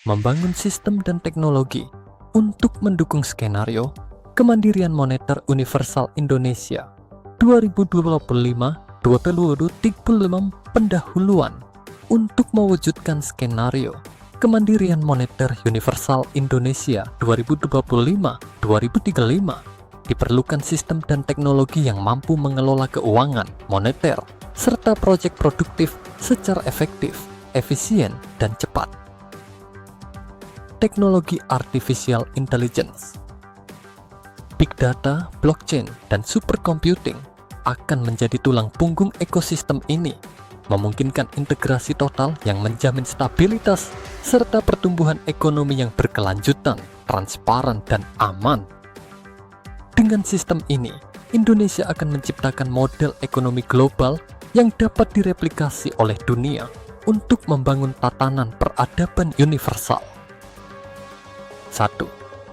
membangun sistem dan teknologi untuk mendukung skenario kemandirian moneter universal Indonesia 2025-2035 pendahuluan untuk mewujudkan skenario kemandirian moneter universal Indonesia 2025-2035 diperlukan sistem dan teknologi yang mampu mengelola keuangan moneter serta proyek produktif secara efektif, efisien, dan cepat. Teknologi Artificial Intelligence, Big Data, Blockchain, dan Supercomputing akan menjadi tulang punggung ekosistem ini, memungkinkan integrasi total yang menjamin stabilitas serta pertumbuhan ekonomi yang berkelanjutan, transparan, dan aman. Dengan sistem ini, Indonesia akan menciptakan model ekonomi global yang dapat direplikasi oleh dunia untuk membangun tatanan peradaban universal. 1.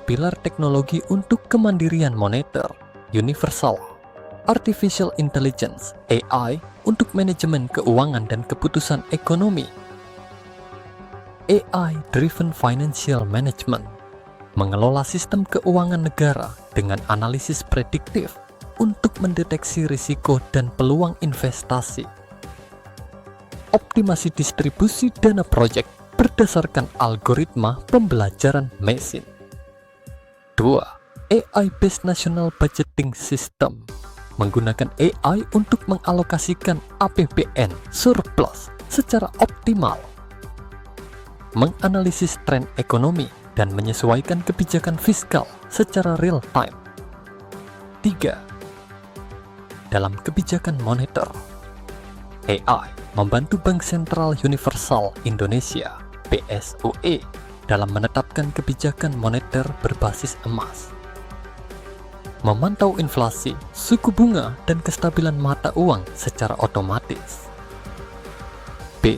Pilar teknologi untuk kemandirian moneter universal. Artificial Intelligence (AI) untuk manajemen keuangan dan keputusan ekonomi. AI-driven Financial Management mengelola sistem keuangan negara dengan analisis prediktif untuk mendeteksi risiko dan peluang investasi. Optimasi distribusi dana proyek berdasarkan algoritma pembelajaran mesin. 2. AI-based National Budgeting System menggunakan AI untuk mengalokasikan APBN surplus secara optimal, menganalisis tren ekonomi dan menyesuaikan kebijakan fiskal secara real time. 3. Dalam kebijakan moneter, AI membantu Bank Sentral Universal Indonesia (BSUE) dalam menetapkan kebijakan moneter berbasis emas, memantau inflasi, suku bunga, dan kestabilan mata uang secara otomatis. B.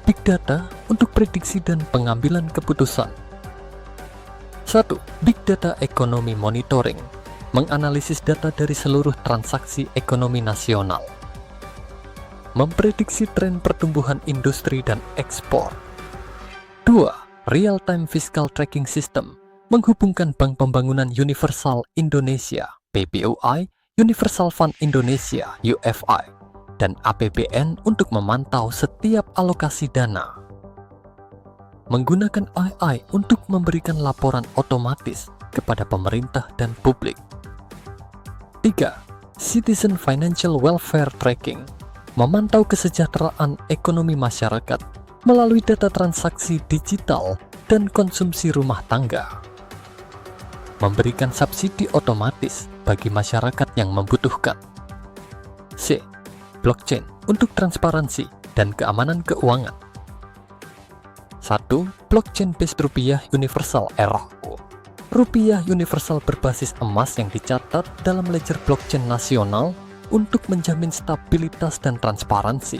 Big Data untuk prediksi dan pengambilan keputusan. 1. Big Data Economy Monitoring menganalisis data dari seluruh transaksi ekonomi nasional, memprediksi tren pertumbuhan industri dan ekspor. 2. Real-Time Fiscal Tracking System menghubungkan Bank Pembangunan Universal Indonesia (BPUI), Universal Fund Indonesia (UFI), dan APBN untuk memantau setiap alokasi dana. Menggunakan AI untuk memberikan laporan otomatis kepada pemerintah dan publik. 3. Citizen Financial Welfare Tracking memantau kesejahteraan ekonomi masyarakat melalui data transaksi digital dan konsumsi rumah tangga. Memberikan subsidi otomatis bagi masyarakat yang membutuhkan. C. Blockchain untuk transparansi dan keamanan keuangan. 1. Blockchain-based rupiah universal (RU). Rupiah universal berbasis emas yang dicatat dalam ledger blockchain nasional untuk menjamin stabilitas dan transparansi.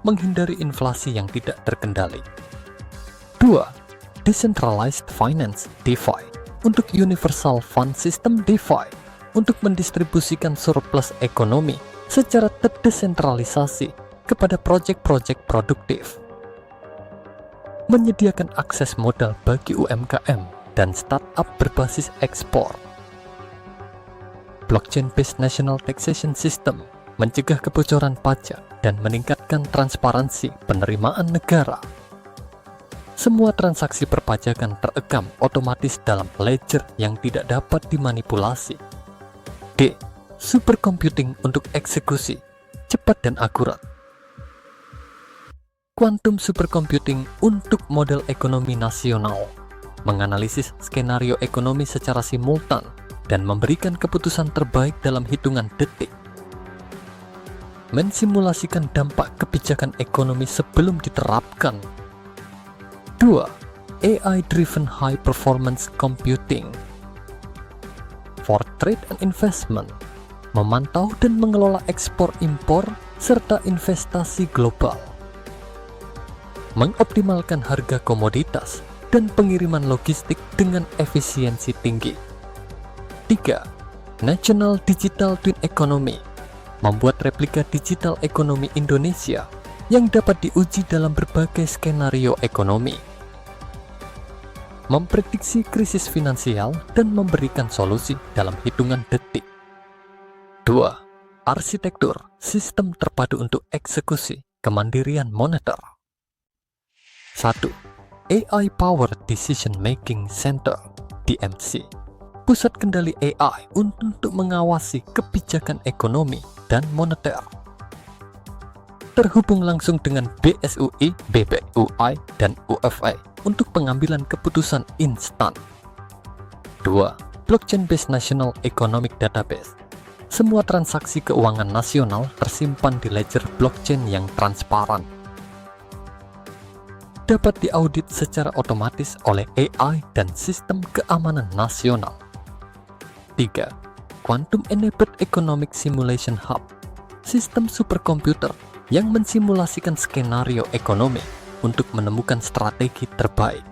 Menghindari inflasi yang tidak terkendali. 2. Decentralized Finance (DeFi) untuk Universal Fund System (DeFi) untuk mendistribusikan surplus ekonomi secara terdesentralisasi kepada proyek-proyek produktif. Menyediakan akses modal bagi UMKM dan startup berbasis ekspor. Blockchain-based National Taxation System mencegah kebocoran pajak dan meningkatkan transparansi penerimaan negara. Semua transaksi perpajakan terekam otomatis dalam ledger yang tidak dapat dimanipulasi. D. Supercomputing untuk eksekusi cepat dan akurat. Quantum Supercomputing untuk model ekonomi nasional, menganalisis skenario ekonomi secara simultan dan memberikan keputusan terbaik dalam hitungan detik. Mensimulasikan dampak kebijakan ekonomi sebelum diterapkan. 2. AI-driven High Performance Computing for Trade and Investment, memantau dan mengelola ekspor-impor serta investasi global. Mengoptimalkan harga komoditas dan pengiriman logistik dengan efisiensi tinggi. 3. National Digital Twin Economy membuat replika digital ekonomi Indonesia yang dapat diuji dalam berbagai skenario ekonomi, memprediksi krisis finansial dan memberikan solusi dalam hitungan detik. 2. Arsitektur sistem terpadu untuk eksekusi kemandirian moneter. 1. AI Powered Decision Making Center (DMC), pusat kendali AI untuk mengawasi kebijakan ekonomi dan moneter. Terhubung langsung dengan BSUI, BPUI, dan UFI untuk pengambilan keputusan instan. 2. Blockchain-based National Economic Database. Semua transaksi keuangan nasional tersimpan di ledger blockchain yang transparan, dapat diaudit secara otomatis oleh AI dan sistem keamanan nasional. 3. Quantum Enabled Economic Simulation Hub, sistem superkomputer yang mensimulasikan skenario ekonomi untuk menemukan strategi terbaik,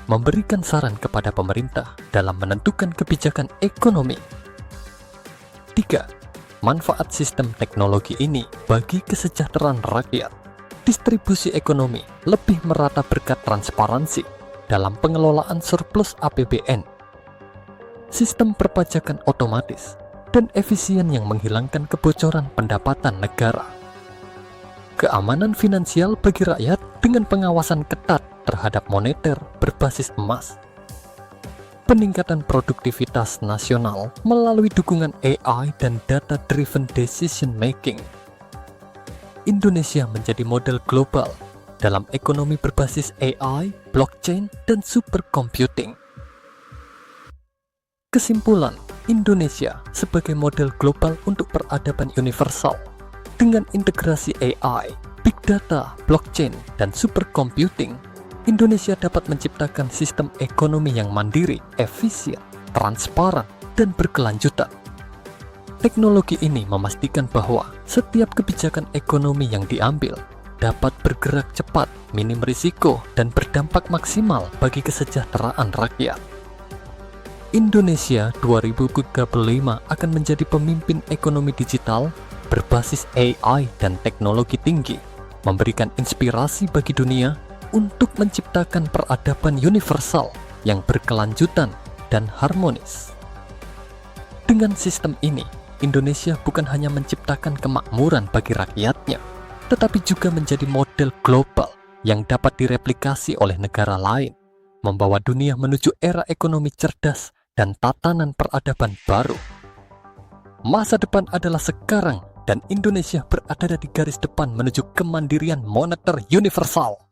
memberikan saran kepada pemerintah dalam menentukan kebijakan ekonomi. 3. Manfaat sistem teknologi ini bagi kesejahteraan rakyat. Distribusi ekonomi lebih merata berkat transparansi dalam pengelolaan surplus APBN, sistem perpajakan otomatis, dan efisien yang menghilangkan kebocoran pendapatan negara. Keamanan finansial bagi rakyat dengan pengawasan ketat terhadap moneter berbasis emas. Peningkatan produktivitas nasional melalui dukungan AI dan data-driven decision making. Indonesia menjadi model global dalam ekonomi berbasis AI, blockchain, dan supercomputing. Kesimpulan, Indonesia sebagai model global untuk peradaban universal dengan integrasi AI, big data, blockchain, dan supercomputing. Indonesia dapat menciptakan sistem ekonomi yang mandiri, efisien, transparan, dan berkelanjutan. Teknologi ini memastikan bahwa setiap kebijakan ekonomi yang diambil dapat bergerak cepat, minim risiko, dan berdampak maksimal bagi kesejahteraan rakyat. Indonesia 2035 akan menjadi pemimpin ekonomi digital berbasis AI dan teknologi tinggi, memberikan inspirasi bagi dunia untuk menciptakan peradaban universal yang berkelanjutan dan harmonis. Dengan sistem ini, Indonesia bukan hanya menciptakan kemakmuran bagi rakyatnya, tetapi juga menjadi model global yang dapat direplikasi oleh negara lain, membawa dunia menuju era ekonomi cerdas dan tatanan peradaban baru. Masa depan adalah sekarang, dan Indonesia berada di garis depan menuju kemandirian moneter universal.